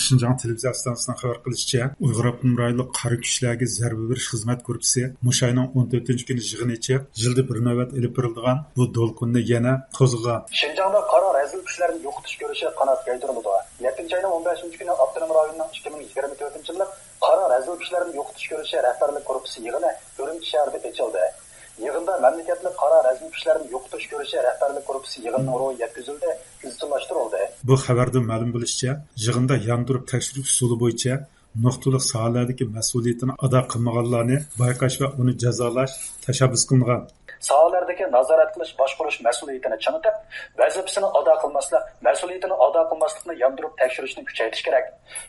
Şinjan televiziya stansiyasining xabar qilishicha, Uyg'ur avtonom rayonlik qari kuchlarga zarba berish xizmat guruhi Mushayning 14 kuni yig'in ichib, yilda bir navbat ilib berilgan bu do'lqinni yana qo'zg'agan. Şinjanda qara razil kuchlarni yo'qotish ko'rishi qanot yaydirildi. 7-oyning 15 kuni avtonom rayonning 2024-yillik qara razil kuchlarni yo'qotish ko'rishi rahbarlik guruhi yig'ini Urumchi shahrida ochildi. Yig'inda mamlakatlik qara razil kuchlarni yo'qotish ko'rishi rahbarlik guruhi yig'inining ro'yi yetkazildi, izchillashtirildi. Bu xabarda ma'lum bo'lishicha, yig'inda yondirib tekshirish usuli bo'yicha nuqtaliq sohalardagi mas'uliyatini ado qilmaganlarni bayqash va uni jazolash tashabbus qilingan. Sohalardagi nazorat qilish, boshqarish mas'uliyatini chiniqib, vazifasini ado qilmaslikni yondirib tekshirishni kuchaytirish kerak.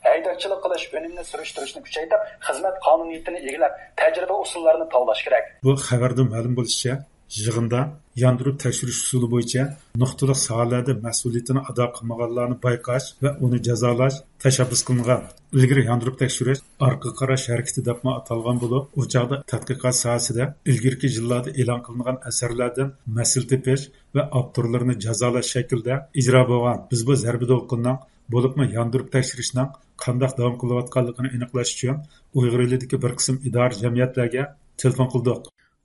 Haydovchilik qilish, unumni surishtirishni kuchaytirib, xizmat qonuniyatini egilab, tajriba usullarini tavlash kerak. Bu xabarda ma'lum bo'lishicha, yig'inda yondirib tekshirish usuli bo'yicha nuqtaliq sohalarda mas'uliyatini ado qilmaganlarni bayqash va uni jazolash tashabbus qilingan. Ilgari yondirib tekshirish orqa qarash harakati deb atalgan bo'lib, u chog'da tadqiqot sohasida ilgirki yillarda e'lon qilingan asarlardan mas'ul tepish va avtorlarni jazolash shaklida ijro bo'lgan. Biz bu zarba do'lqinning bo'libmi yondirib tekshirishning qanday davom qilayotganligini aniqlash uchun Uyg'ur elidagi bir qism idora jamiyatlarga telefon qildik.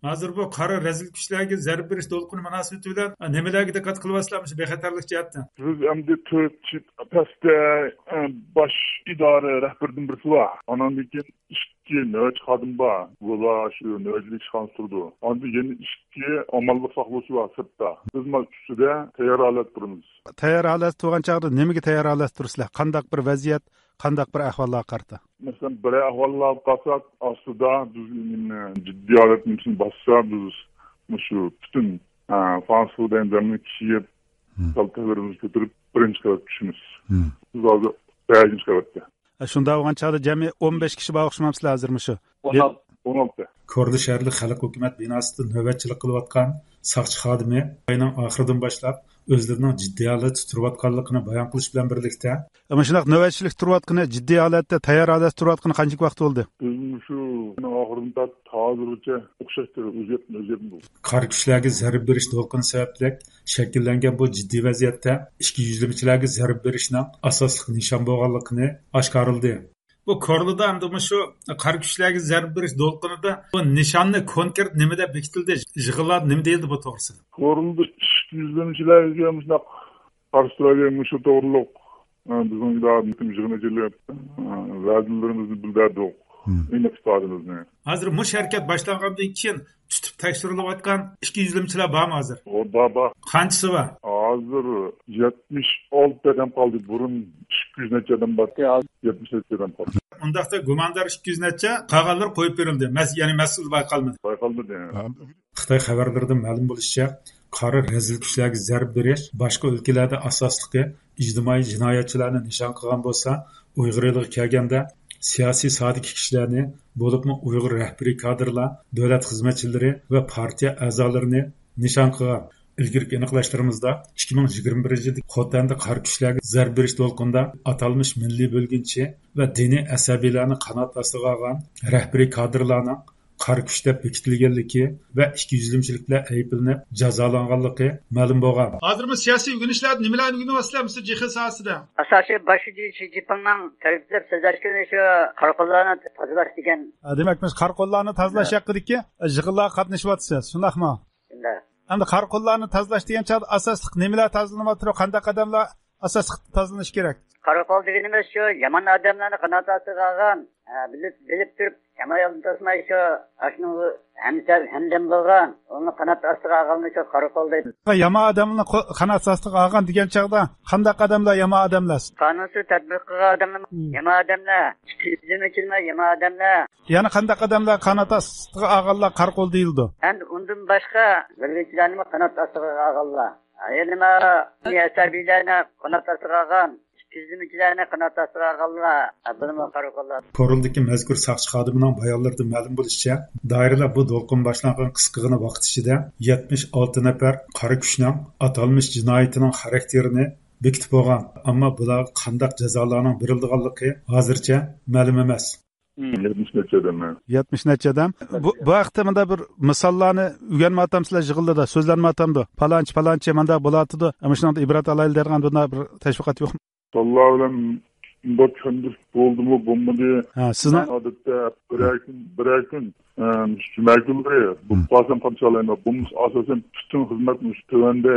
Hozir bu qara razil kuchlarga zarba berish to'lqini munosabati bilan nimalarga diqqat qilyapsizlarmi bexatarlik jihatdan? Biz endi 4 pastda bosh idora rahbaridan birisi bor. Ondan keyin ikki nöbet xodim bor. Bular shu nöbetlik ishxonasi turdi. Onda yana ikki amallik saqlovchi bor sirtda. Biz mana ustida tayyor holat turibmiz. Tayyor holat turgan chog'da nimaga tayyor holat tursizlar? Qanday bir vaziyat, qanday bir ahvollar qarta? Mesela bir ahvallar qalsak, aslında biz ciddi holatni bassa biz shu bütün Fransuzdan zamini kishiyib kaltalarimizni ko'tarib birinchi qavatga tushamiz. Biz hozir 5-chi qavatda. Shunda bo'lgan chog'da jami 15 kishi bor o'xshamamsizlar hozirmi shu? 16. Kordi shaharlik xalq hukumat binosida navbatchilik qilayotgan saqchi xodimi aynan oxiridan boshlab o'zlarining jiddiy holatda turayotganligini bayon qilish bilan birlikda mana shunday navbatchilik turayotgani jiddiy holatda tayyor holatda turayotgani qancha vaqt bo'ldi? Biz shu oxirida hozircha o'xshashdir o'zgardi. Qari kuchlarga zarba berish to'lqini sababli shakllangan bu jiddiy vaziyatda ikki yuzlamachilarga zarba berishning asosli nishon bo'lganligini oshkorildi. Bu korlida hamda shu qari kuchlarga zarba berish to'lqinida bu nishonni konkret nimada bekitildi? Yig'inlar nima deyildi bu to'g'risida? Korlida ikki yuzlamachilarga shunday qarshi shu to'g'riliq bizning yig'inchilar vazirlarimizni bildirdik. Hozir mush harakat boshlangandan keyin tutib tekshirilayotgan ikki yuzlamachilar bormi hozir? Bor. Qanchasi bor? Hozir 76 adam qoldi. Burun 200 necha adam bor. 70 necha adam qoldi. Undaqda gumondor 200 necha qolganlar qo'yib berildi. Ya'ni mas'ul bayqalmadi. Xitoy xabarlarida ma'lum bo'lishicha, qari razil kuchlarga zarba berish boshqa o'lkalarda asosligi ijtimoiy jinoyatchilarni nishon qilgan bo'lsa, Uyg'ur eliga kelganda siyosiy sohadagi kishilarni, bo'libmi Uyg'ur rahbariy kadrlar, davlat xizmatchilari va partiya a'zolarini nishon qilgan. Ilgirki aniqlashtirimizda 2021-yilda Xotanda qari kuchlarga zarba berish to'lqinida atalmish milliy bo'lginchi va diniy asabiylarni qanot ostiga olgan rahbariy kadrlarning qari kuch deb bekitilganligi va ikki yuzlimchilik bilan ayblanib jazolanganligi ma'lum bo'lgan. Hozirmi siyosiy o'rganishlarda nimalarni o'rganyapsizlar jihat sohasida? Asosiy boshchi Shi Jinpingning ta'kidlab so'zlashgani shu qarqonlarni tozalash degan. Demak, biz qarqonlarni tozalash haqidagi yig'inlarga qatnashyapsiz, shundaqmi? Shunday. Endi qarqonlarni tozalash degan chog'da asosliq nimalar tozalanyapti, qanday qadamlar asosliq tozalanish kerak? Qarqon deganimiz shu yomon odamlarni qanot ostiga olgan, bilib turib Kemal tasmay shu ashnu hamdam bo'lgan, uni qanot ostiga olganni shu qarqon deydi. Yomon odamlarni qanot ostiga olgan degan chog'da qanday qadamlar yomon odamlar? Qonunsiz tadbiq qilgan odamlar yomon odamlar, tizimchilar yomon odamlar. Ya'ni qanday qadamlar qanot ostiga olganlar qarqon deyildi. Endi undan boshqa bilgichilarni qanot ostiga olganlar. Ayolma asabiylarni qanot ostiga olgan. Tizimchilarni qanot ostiga olganlar, bilimi qarqonlar. Koruldagi mazkur saqchi xodimining bayonlarida ma'lum bo'lishicha, doiralar bu to'lqin boshlangan qisqagina vaqt ichida 76 nafar qari kuchning atalmish jinoyatining xarakterini bekitib olgan. Ammo bular qanday jazolarning berilganligi hozircha ma'lum emas. 70 necha adam. 70 necha adam. Bu haqda bir misollarni o'rganmatamsizlar yig'ildi, so'zlanmatamdi. Palanchi manda bo'latdi. Ana shunday ibrat alaylardan bunda bir tashviqot yo'qmi? Alloh bilan bu kundur bo'ldimi bo'lmadi. Sizning odatda bir kun cuma kunlari bu qasam qanchalaymi bu asosan butun xizmat tuvanda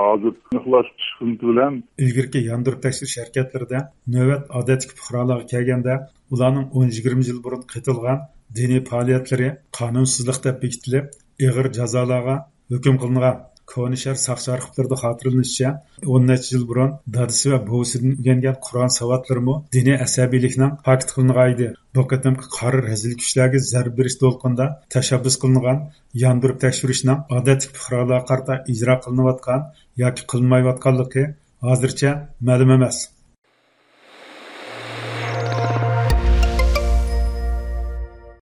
hozir ixlos xizmati bilan ilgirki yandırıp tekshirish harakatlarida navbat odatga fuqarolarga kelganda ularning 10-20 yil burun qitilgan diniy faoliyatlari qonunsizlik deb bekitilib ig'ir jazolarga hukm qilingan. Konishar saqchi arxivlarida xotirilanishicha 10 necha yil burun dadisi va buvisidan o'rgangan Qur'on savodlarimi diniy asabiylikning fakt qilingan edi. Bu qatimki qari razil kuchlarga zarb berish to'lqinda tashabbus qilingan yandırıp tekshirishning odatli fuqarolarga qarata ijro qilinayotgan yoki qilinmayotganligi hozircha ma'lum emas.